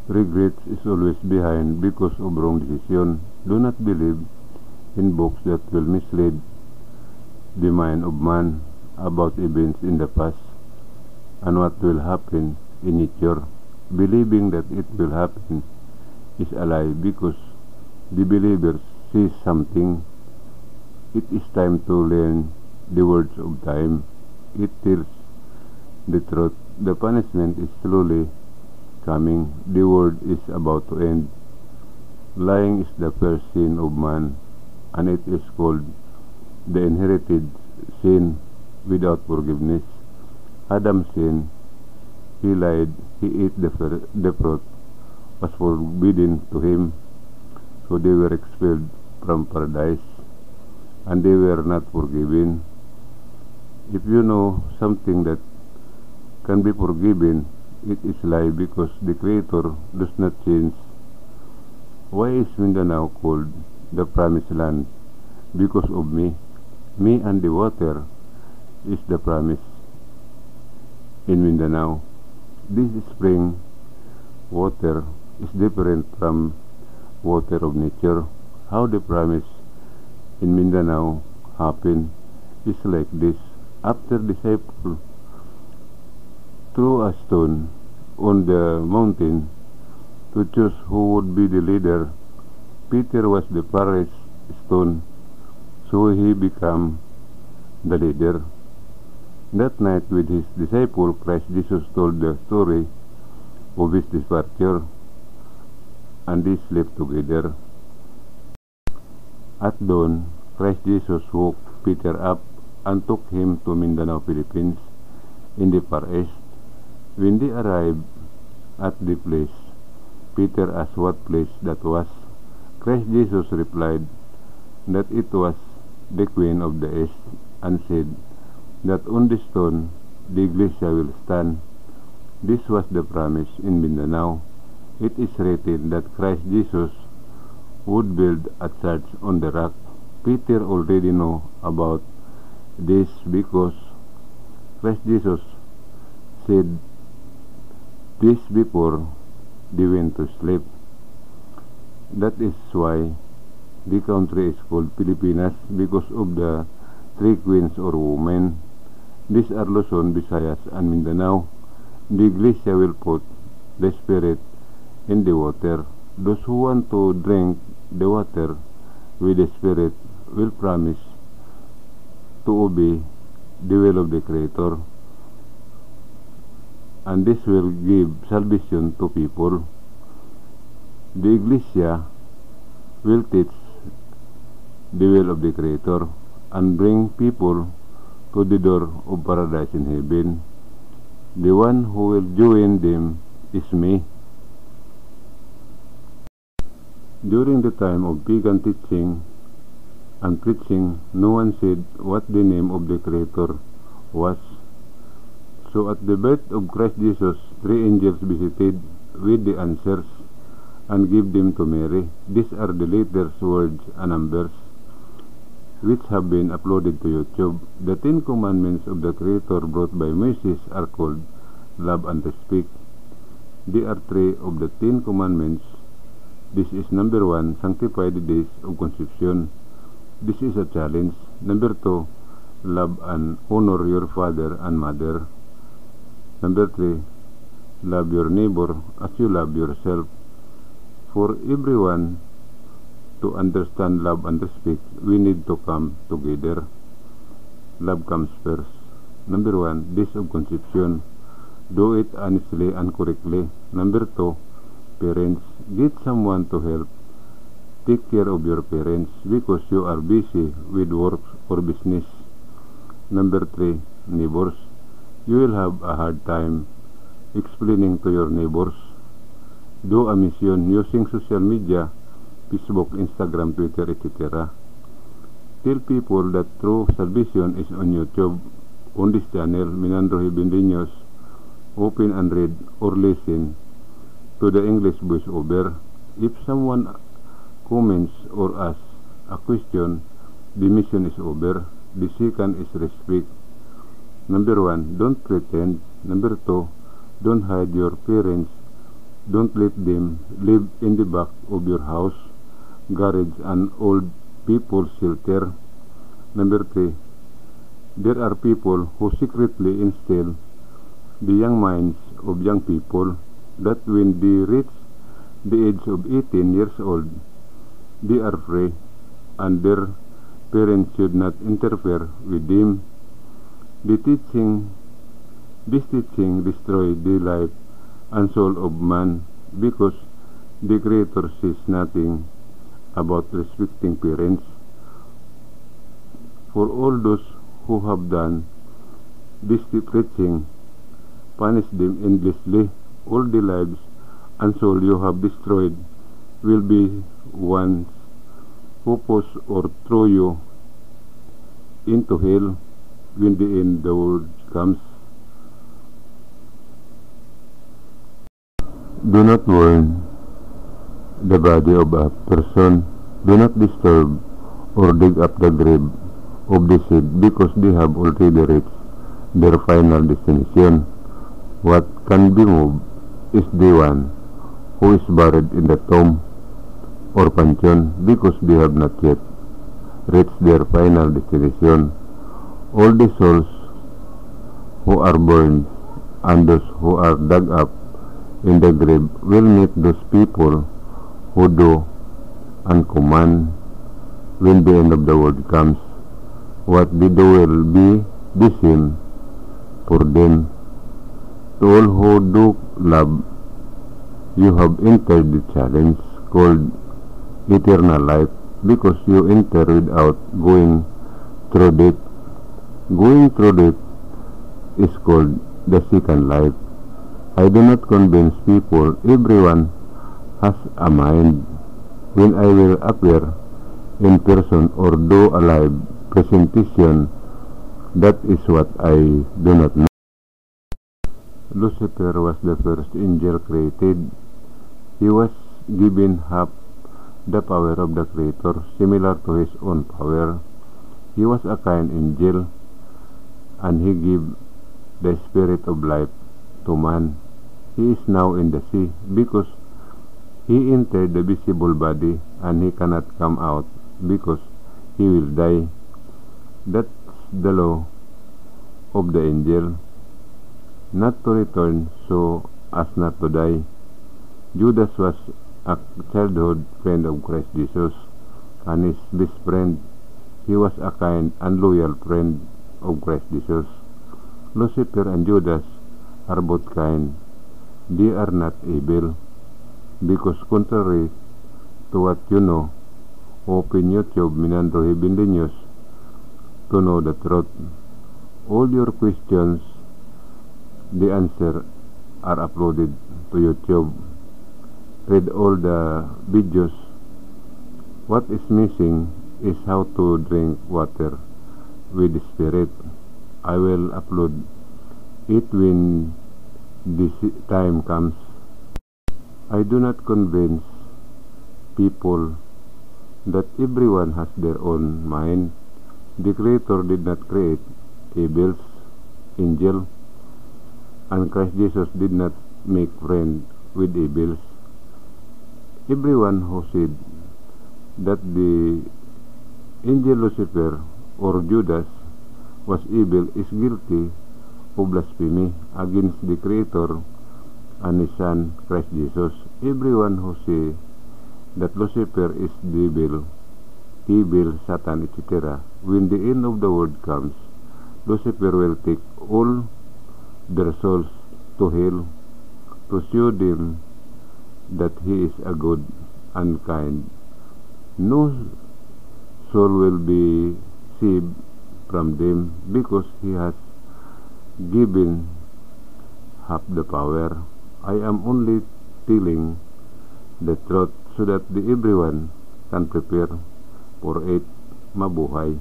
Regret is always behind because of wrong decision. Do not believe in books that will mislead the mind of man about events in the past and what will happen in future. Believing that it will happen is a lie because the believer sees something. It is time to learn the words of time. It tells the truth. The punishment is slowly coming. The world is about to end. Lying is the first sin of man, and it is called the inherited sin without forgiveness. Adam sinned. He lied. He ate the fruit was forbidden to him. So they were expelled from paradise, and they were not forgiven. If you know something that can be forgiven, it is lie because the Creator does not change. Why is Mindanao called the promised land? Because of me. Me and the water is the promise in Mindanao. This spring water is different from water of nature. How the promise in Mindanao happened is like this. After disciple threw a stone on the mountain to choose who would be the leader, Peter was the first stone, so he became the leader. That night with his disciple, Christ Jesus told the story of his departure, and they slept together. At dawn, Christ Jesus woke Peter up and took him to Mindanao, Philippines, in the Far East. When they arrived at the place, Peter asked what place that was. Christ Jesus replied that it was the Queen of the East, and said that on the stone the Iglesia will stand. This was the promise in Mindanao. It is written that Christ Jesus would build a church on the rock. Peter already know about this because Christ Jesus said this before they went to sleep. That is why the country is called Pilipinas, because of the three queens or women. These are Luzon, Visayas, and Mindanao. The Iglesia will put the Spirit in the water. Those who want to drink the water with the Spirit will promise to obey the will of the Creator, and this will give salvation to people. The Iglesia will teach the will of the Creator and bring people to the door of paradise in heaven. The one who will join them is me. During the time of pagan teaching and preaching, no one said what the name of the Creator was. So at the birth of Christ Jesus, 3 angels visited with the answers and gave them to Mary. These are the letters, words, and numbers which have been uploaded to YouTube. The 10 commandments of the Creator brought by Moses are called love and respect. There are 3 of the 10 commandments. This is number 1, sanctify the days of conception. This is a challenge. Number 2, love and honor your father and mother. Number 3, love your neighbor as you love yourself. For everyone to understand love and respect, we need to come together. Love comes first. Number 1, days of conception. Do it honestly and correctly. Number 2, parents, get someone to help take care of your parents because you are busy with work or business. Number 3, neighbors, you will have a hard time explaining to your neighbors. Do a mission using social media, Facebook, Instagram, Twitter, etc. Tell people that true salvation is on YouTube. On this channel, Minandro Heavenly News, open and read or listen to the English voiceover. If someone comments or asks a question, the mission is over. The second is respect. Number 1, don't pretend. Number 2, don't hide your parents' Don't let them live in the back of your house, garage, and old people's shelter. Number 3. There are people who secretly instill the young minds of young people that when they reach the age of 18 years old, they are free and their parents should not interfere with them. This teaching destroys the life and soul of man because the Creator says nothing about respecting parents. For all those who have done this preaching, punish them endlessly. All the lives and soul you have destroyed will be ones who push or throw you into hell when the end of the world comes. Do not burn the body of a person. Do not disturb or dig up the grave of the dead because they have already reached their final destination. What can be moved is the one who is buried in the tomb or pantheon because they have not yet reached their final destination. All the souls who are burned and those who are dug up in the grave will meet those people who do and command when the end of the world comes. What they do will be the same for them. To all who do love, you have entered the challenge called eternal life because you enter without going through death. Going through death is called the second life. I do not convince people. Everyone has a mind. When I will appear in person or do a live presentation, that is what I do not know. Lucifer was the first angel created. He was given half the power of the Creator, similar to his own power. He was a kind angel, and he gave the spirit of life to man. He is now in the sea because he entered the visible body and he cannot come out because he will die. That's the law of the angel, not to return so as not to die. Judas was a childhood friend of Christ Jesus and his best friend. He was a kind and loyal friend of Christ Jesus. Lucifer and Judas are both kind. They are not evil, because contrary to what you know, open YouTube Minandro Heavenly News to know the truth. All your questions, the answer are uploaded to YouTube. Read all the videos. What is missing is how to drink water with the Spirit. I will upload it when this time comes. I do not convince people that everyone has their own mind. The Creator did not create evils, angels, and Christ Jesus did not make friends with evils. Everyone who said that the angel Lucifer or Judas was evil is guilty of blasphemy against the Creator and his Son, Christ Jesus. Everyone who says that Lucifer is devil, evil, Satan, etc., when the end of the world comes, Lucifer will take all their souls to hell to show them that he is a good and kind. No soul will be saved from them because he has given half the power. I am only telling the truth so that everyone can prepare for it. Mabuhay.